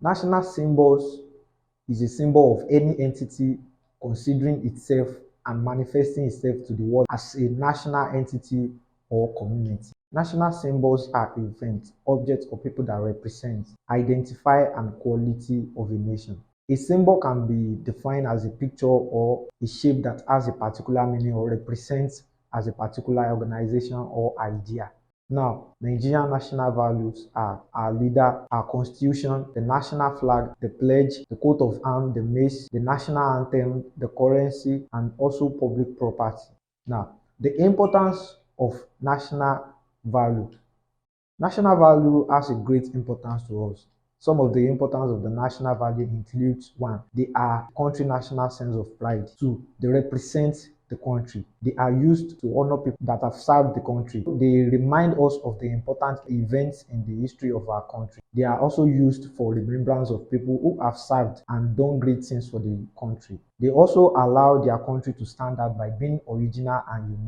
National symbols is a symbol of any entity considering itself and manifesting itself to the world as a national entity or community. National symbols are events, objects, or people that represent, identify, and quality of a nation. A symbol can be defined as a picture or a shape that has a particular meaning or represents as a particular organization or idea. Now, Nigerian national values are our leader, our constitution, the national flag, the pledge, the coat of arms, the mace, the national anthem, the currency, and also public property. Now, the importance of national value. National value has a great importance to us. Some of the importance of the national value includes: one, they are country national sense of pride. Two, they represent the country. They are used to honor people that have served the country. They remind us of the important events in the history of our country. They are also used for remembrance of people who have served and done great things for the country. They also allow their country to stand out by being original and unique.